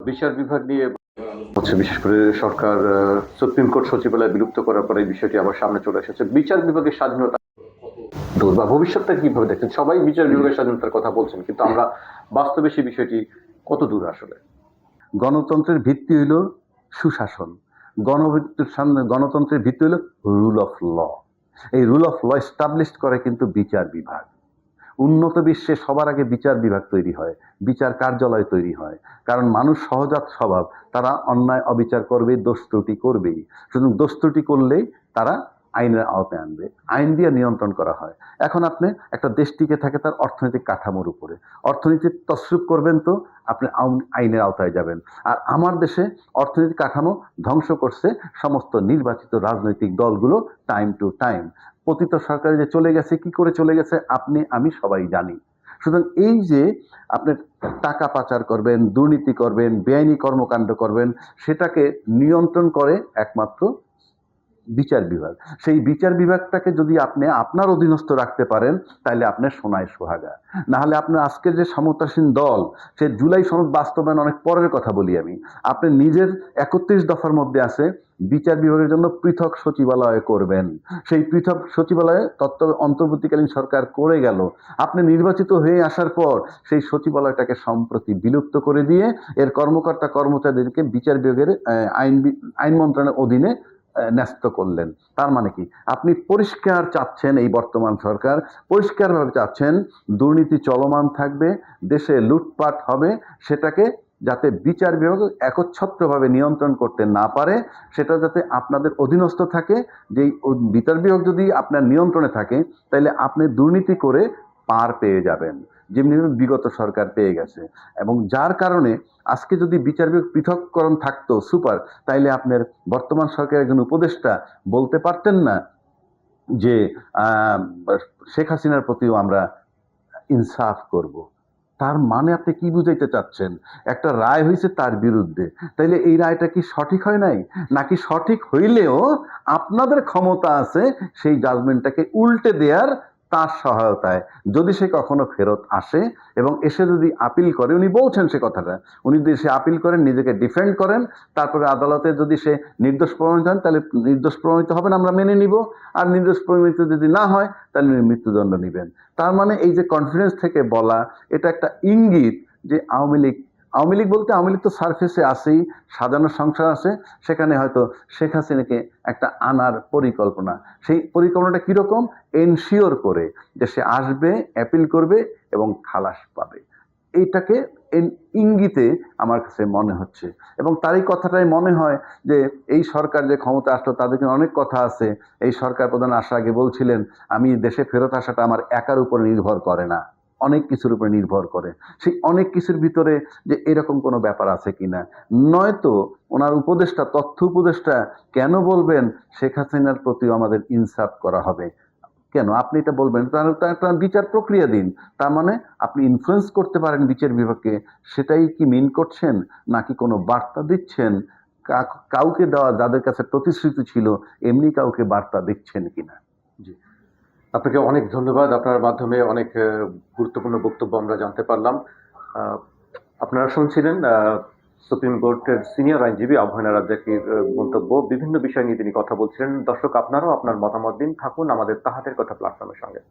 বিচার বিভাগ নিয়ে হচ্ছে, বিশেষ করে সরকার সুপ্রিম কোর্ট সচিবালয় বিলুপ্ত করার পরে এই বিষয়টি আবার সামনে চলে এসেছে। বিচার বিভাগের স্বাধীনতা দূর বা ভবিষ্যৎটা কিভাবে দেখছেন? সবাই বিচার বিভাগের স্বাধীনতার কথা বলছেন, কিন্তু আমরা বাস্তবে সেই বিষয়টি কত দূর আসলে? গণতন্ত্রের ভিত্তি হইল সুশাসন। গণতন্ত্রের ভিত্তি হইল রুল অফ ল। এই রুল অফ ল এস্টাবলিশ করে কিন্তু বিচার বিভাগ। উন্নত বিশ্বে সবার আগে বিচার বিভাগ তৈরি হয়, বিচার কার্যালয় তৈরি হয়। কারণ মানুষ সহজাত স্বভাব, তারা অন্যায় অবিচার করবে, দোষ ত্রুটি করবেই। সুতরাং দোষ ত্রুটি করলেই তারা আইনের আওতায় আনবে, আইন দিয়ে নিয়ন্ত্রণ করা হয়। এখন আপনি একটা দেশ টিকে থাকে তার অর্থনৈতিক কাঠামোর উপরে। অর্থনীতি তছরূপ করবেন তো আপনি আইনের আওতায় যাবেন। আর আমার দেশে অর্থনৈতিক কাঠামো ধ্বংস করছে সমস্ত নির্বাচিত রাজনৈতিক দলগুলো টাইম টু টাইম। পতিত সরকারে যে চলে গেছে, কি করে চলে গেছে আপনি আমি সবাই জানি। সুতরাং এই যে আপনি টাকা পাচার করবেন, দুর্নীতি করবেন, বেআইনি কর্মকাণ্ড করবেন, সেটাকে নিয়ন্ত্রণ করে একমাত্র বিচার বিভাগ। সেই বিচার বিভাগটাকে যদি আপনি আপনার অধীনস্থ রাখতে পারেন, তাহলে আপনার সোনায় সোহাগা। না হলে আপনার আজকের যে সমতাসীন দল, সে জুলাই সনদ বাস্তবায়ন অনেক পরের কথা বলি আমি। আপনি নিজের 31 দফার মধ্যে আছে বিচার বিভাগের জন্য পৃথক সচিবালয় করবেন। সেই পৃথক সচিবালয়ে অন্তর্বর্তীকালীন সরকার করে গেল। আপনি নির্বাচিত হয়ে আসার পর সেই সচিবালয়টাকে সম্প্রতি বিলুপ্ত করে দিয়ে এর কর্মকর্তা কর্মচারীদেরকে বিচার বিভাগের আইন মন্ত্রণালয়ের অধীনে ন্যস্ত করলেন। তার মানে কি? আপনি পরিষ্কার চাচ্ছেন, এই বর্তমান সরকার পরিষ্কারভাবে চাচ্ছেন দুর্নীতি চলমান থাকবে, দেশে লুটপাট হবে, সেটাকে যাতে বিচার বিভাগ একচ্ছত্রভাবে নিয়ন্ত্রণ করতে না পারে, সেটা যাতে আপনাদের অধীনস্থ থাকে। যেই বিচার বিভাগ যদি আপনার নিয়ন্ত্রণে থাকে, তাহলে আপনি দুর্নীতি করে পার পেয়ে যাবেন, যেমনি বিগত সরকার পেয়ে গেছে। এবং যার কারণে আজকে যদি বিচার বিভাগ পৃথককরণ থাকতো সুপার, তাইলে আপনার বর্তমান সরকারের একজন উপদেষ্টা বলতে পারতেন না যে শেখ হাসিনার প্রতিও আমরা ইনসাফ করব। তার মানে আপনি কি বুঝাইতে চাচ্ছেন? একটা রায় হয়েছে তার বিরুদ্ধে, তাইলে এই রায়টা কি সঠিক হয় নাই? নাকি সঠিক হইলেও আপনাদের ক্ষমতা আছে সেই জাজমেন্টটাকে উল্টে দেওয়ার, তার সহায়তায় যদি সে কখনো ফেরত আসে এবং এসে যদি আপিল করে, উনি বলছেন সে কথাটা, উনি যদি সে আপিল করেন, নিজেকে ডিফেন্ড করেন, তারপরে আদালতে যদি সে নির্দোষ প্রমাণিত হন, তাহলে নির্দোষ প্রমাণিত হবেন, আমরা মেনে নিব। আর নির্দোষ প্রমাণিত যদি না হয়, তাহলে উনি মৃত্যুদণ্ড নেবেন। তার মানে এই যে কনফিডেন্স থেকে বলা, এটা একটা ইঙ্গিত যে আওয়ামী লীগ বলতে আওয়ামী লীগ তো সারফেসে আছেই, সাজানো সংসার আছে, সেখানে হয়তো শেখ হাসিনাকে একটা আনার পরিকল্পনা। সেই পরিকল্পনাটা কীরকম? এনশিওর করে যে সে আসবে, অ্যাপিল করবে এবং খালাস পাবে। এইটাকে ইঙ্গিতে আমার কাছে মনে হচ্ছে। এবং তারই কথাটাই মনে হয় যে এই সরকার যে ক্ষমতা আসলো, তাদেরকে অনেক কথা আছে। এই সরকার প্রধান আসার আগে বলছিলেন, আমি দেশে ফেরত আসাটা আমার একার উপর নির্ভর করে না, অনেক কিছুর উপর নির্ভর করে। সেই অনেক কিছুর ভিতরে যে এরকম কোনো ব্যাপার আছে কিনা, নয়তো ওনার উপদেষ্টা, তথ্য উপদেষ্টা কেন বলবেন শেখ হাসিনার প্রতিও আমাদের ইনসাফ করা হবে? কেন আপনি এটা বলবেন? তাহলে তো একটা বিচার প্রক্রিয়া দিন। তার মানে আপনি ইনফ্লুয়েন্স করতে পারেন বিচার বিভাগকে, সেটাই কি মিন করছেন? নাকি কোনো বার্তা দিচ্ছেন কাউকে দেওয়া, যাদের কাছে প্রতিশ্রুতি ছিল, এমনি কাউকে বার্তা দিচ্ছেন কিনা? জি, আপনাকে অনেক ধন্যবাদ। আপনার মাধ্যমে অনেক গুরুত্বপূর্ণ বক্তব্য আমরা জানতে পারলাম। আপনারা শুনছিলেন সুপ্রিম কোর্টের সিনিয়র আইনজীবী অভয় রাজ্জাকীর মন্তব্য। বিভিন্ন বিষয় নিয়ে তিনি কথা বলছিলেন। দর্শক, আপনারাও আপনার মতামত দিন, থাকুন আমাদের তাহাদের কথা প্ল্যাটফর্মের সঙ্গে।